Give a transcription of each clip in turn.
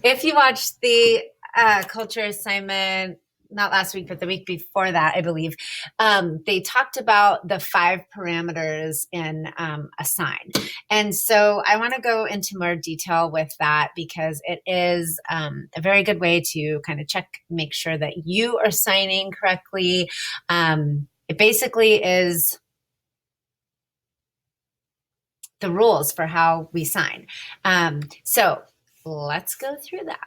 If you watched the culture assignment, not last week, but the week before that, I believe, they talked about the 5 parameters in a sign. And so I want to go into more detail with that because it is a very good way to kind of check, make sure that you are signing correctly. It basically is the rules for how we sign. So let's go through that.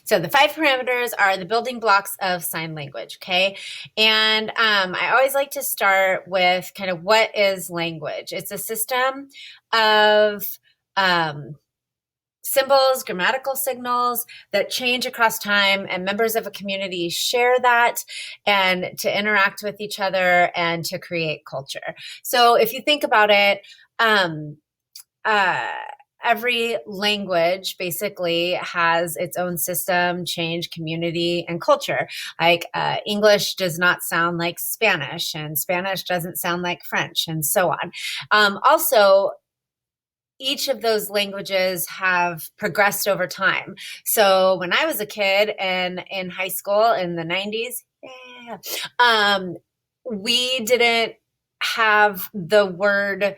So the 5 parameters are the building blocks of sign language, okay? And I always like to start with kind of what is language. It's a system of symbols, grammatical signals that change across time, and members of a community share that and to interact with each other and to create culture. So if you think about it, every language basically has its own system, change, community, and culture. Like English does not sound like Spanish, and Spanish doesn't sound like French, and so on. Also, each of those languages have progressed over time. So when I was a kid and in high school in the 90s, we didn't have the word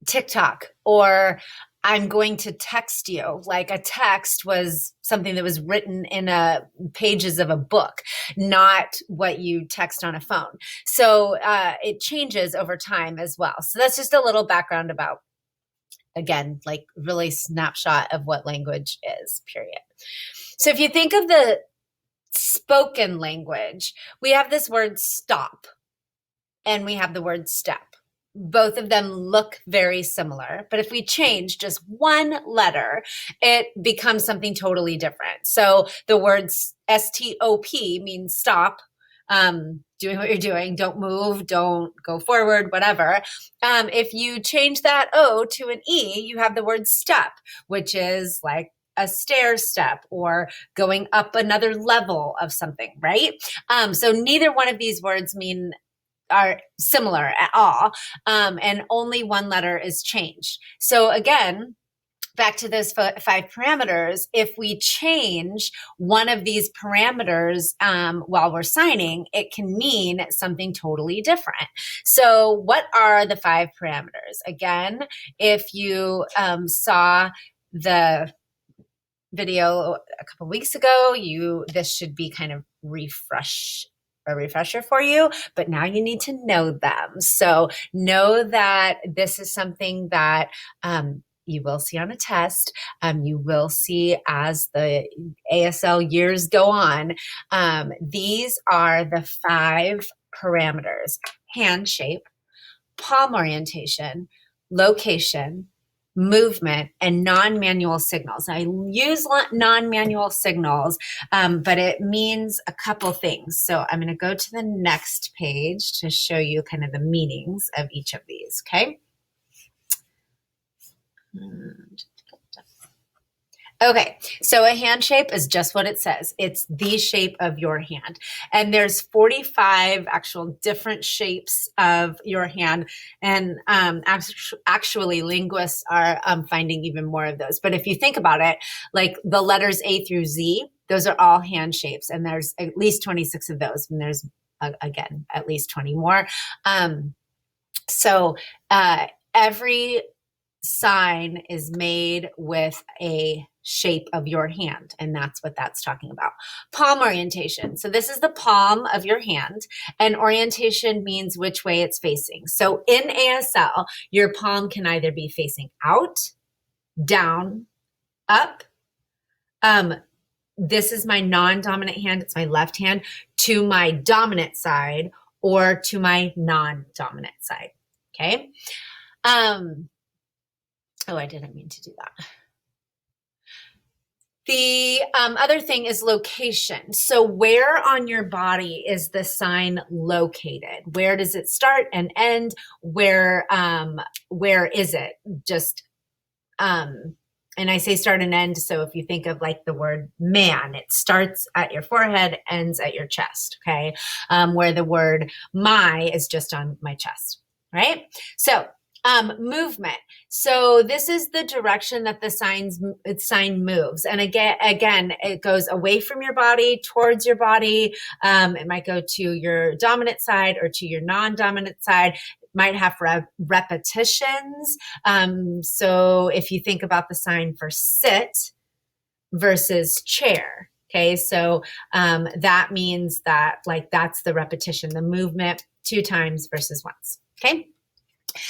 TikTok or I'm going to text you. Like a text was something that was written in pages of a book, not what you text on a phone. So it changes over time as well. So that's just a little background about, again, like really snapshot of what language is, period. So if you think of the spoken language, we have this word stop and we have the word step. Both of them look very similar, but if we change just one letter, it becomes something totally different. So the word S-T-O-P means stop, doing what you're doing, don't move, don't go forward, whatever. If you change that O to an E, you have the word step, which is like a stair step or going up another level of something, right? So neither one of these words are similar at all, and only one letter is changed. So again, back to those 5 parameters, if we change one of these parameters while we're signing, it can mean something totally different. So what are the 5 parameters? Again, if you saw the video a couple weeks ago, this should be kind of a refresher for you, but now you need to know them. So know that this is something that you will see on a test. You will see as the ASL years go on. These are the 5 parameters: hand shape, palm orientation, location, movement, and non-manual signals. I use non-manual signals, but it means a couple things. So I'm going to go to the next page to show you kind of the meanings of each of these, okay? Okay, so a hand shape is just what it says. It's the shape of your hand. And there's 45 actual different shapes of your hand. And actually, linguists are finding even more of those. But if you think about it, like the letters A through Z, those are all hand shapes. And there's at least 26 of those. And there's, again, at least 20 more. So every sign is made with a shape of your hand, and that's what that's talking about. Palm orientation. So this is the palm of your hand, and orientation means which way it's facing. So in ASL, your palm can either be facing out, down, up. This is my non-dominant hand. It's my left hand, to my dominant side or to my non-dominant side. Okay. Oh, I didn't mean to do that. The other thing is location. So where on your body is the sign located? Where does it start and end? Where is it? Just, and I say start and end. So if you think of like the word man, it starts at your forehead, ends at your chest, okay? Where the word my is just on my chest. right? So movement. So this is the direction that the sign moves. And again, it goes away from your body, towards your body. It might go to your dominant side or to your non-dominant side. It might have repetitions. So if you think about the sign for sit versus chair, okay, so that means that like that's the repetition, the movement 2 times versus once, okay?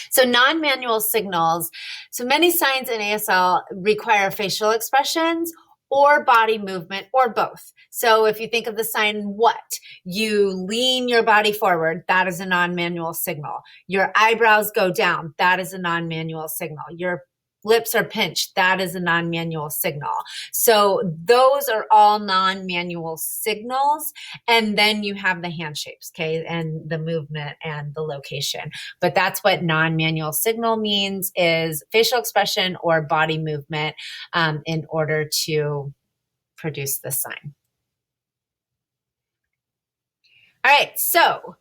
So non-manual signals. So many signs in ASL require facial expressions or body movement or both. So if you think of the sign what, you lean your body forward, that is a non-manual signal. Your eyebrows go down, that is a non-manual signal. Your lips are pinched, that is a non-manual signal. So those are all non-manual signals. And then you have the hand shapes, okay, and the movement and the location. But that's what non-manual signal means, is facial expression or body movement in order to produce the sign. All right, so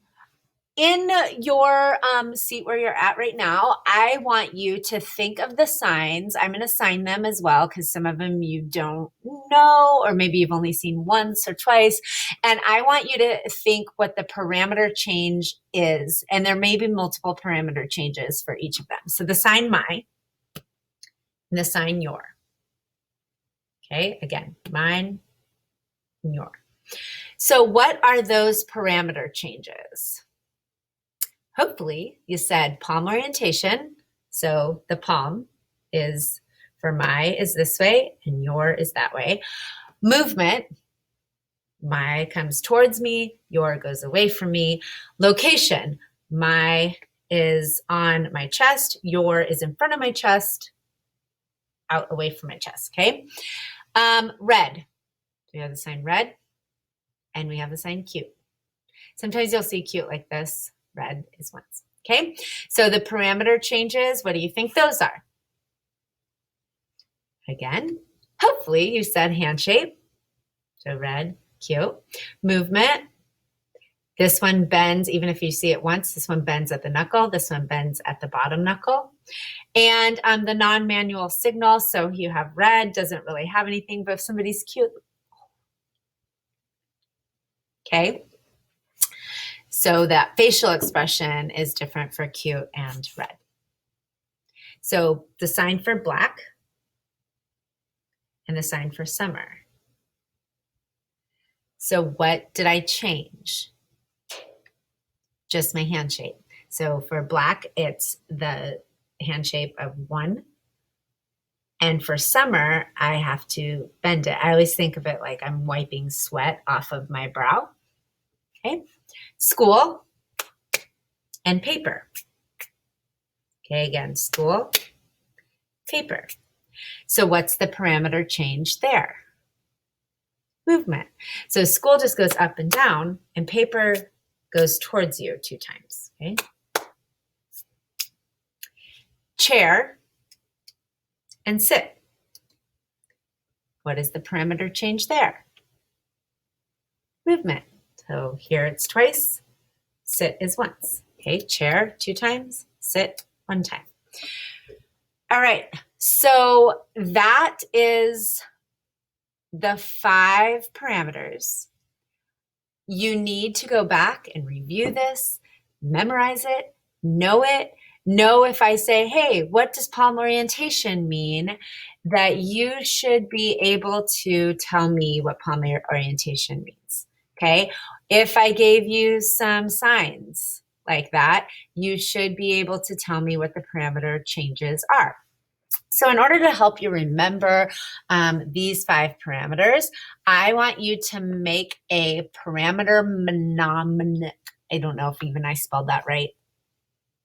in your seat where you're at right now, I want you to think of the signs. I'm going to sign them as well because some of them you don't know, or maybe you've only seen once or twice. And I want you to think what the parameter change is. And there may be multiple parameter changes for each of them. So the sign my and the sign your. Okay, again, mine and your. So what are those parameter changes? Hopefully you said palm orientation. So the palm is, for my is this way and your is that way. Movement, my comes towards me, your goes away from me. Location, my is on my chest, your is in front of my chest, out away from my chest, okay? Red, we have the sign red and we have the sign cute. Sometimes you'll see cute like this. Red is once, okay? So the parameter changes, what do you think those are? Again, hopefully you said hand shape. So red, cute. Movement, this one bends, even if you see it once, this one bends at the knuckle, this one bends at the bottom knuckle. And the non-manual signal, so you have red, doesn't really have anything, but if somebody's cute, okay? So that facial expression is different for cute and red. So the sign for black and the sign for summer. So what did I change? Just my hand shape. So for black, it's the hand shape of 1. And for summer, I have to bend it. I always think of it like I'm wiping sweat off of my brow. Okay. School and paper. Okay, again, school, paper. So what's the parameter change there? Movement. So school just goes up and down and paper goes towards you 2 times, okay? Chair and sit. What is the parameter change there? Movement. So here it's twice, sit is once. Okay, chair 2 times, sit 1 time. All right, so that is the 5 parameters. You need to go back and review this, memorize it, know it. Know if I say, hey, what does palm orientation mean? That you should be able to tell me what palm orientation means, okay? If I gave you some signs like that, you should be able to tell me what the parameter changes are. So in order to help you remember these 5 parameters, I want you to make a parameter mnemonic. I don't know if even I spelled that right.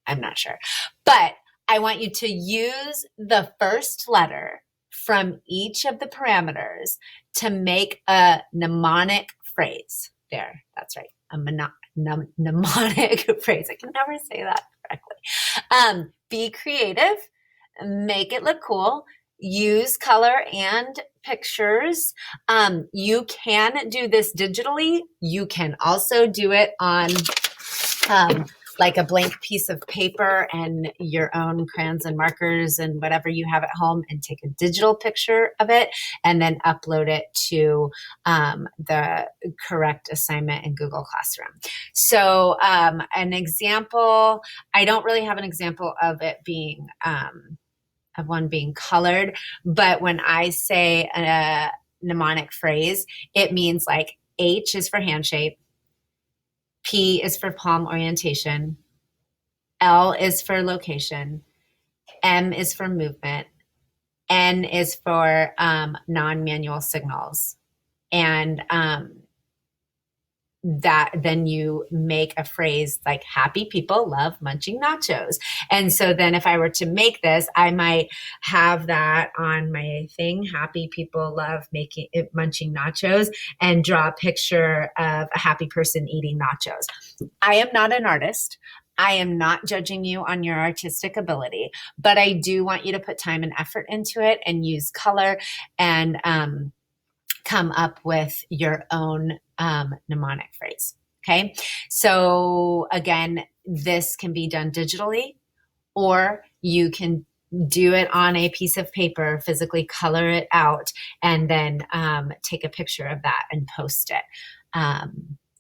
I'm not sure. But I want you to use the first letter from each of the parameters to make a mnemonic phrase. There, that's right. A mnemonic phrase. I can never say that correctly. Be creative. Make it look cool. Use color and pictures. You can do this digitally. You can also do it on like a blank piece of paper and your own crayons and markers and whatever you have at home, and take a digital picture of it and then upload it to the correct assignment in Google Classroom. So an example, I don't really have an example of it being of one being colored, but when I say a mnemonic phrase, it means like H is for hand shape, P is for palm orientation, L is for location, M is for movement, N is for non-manual signals. And that then you make a phrase like happy people love munching nachos. And so then if I were to make this, I might have that on my thing, happy people love munching nachos, and draw a picture of a happy person eating nachos. I am not an artist. I am not judging you on your artistic ability, but I do want you to put time and effort into it and use color and come up with your own mnemonic phrase. Okay. So again, this can be done digitally, or you can do it on a piece of paper, physically color it out, and then take a picture of that and post it.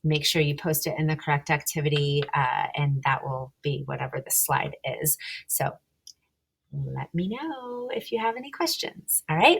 Make sure you post it in the correct activity, and that will be whatever the slide is. So let me know if you have any questions. All right.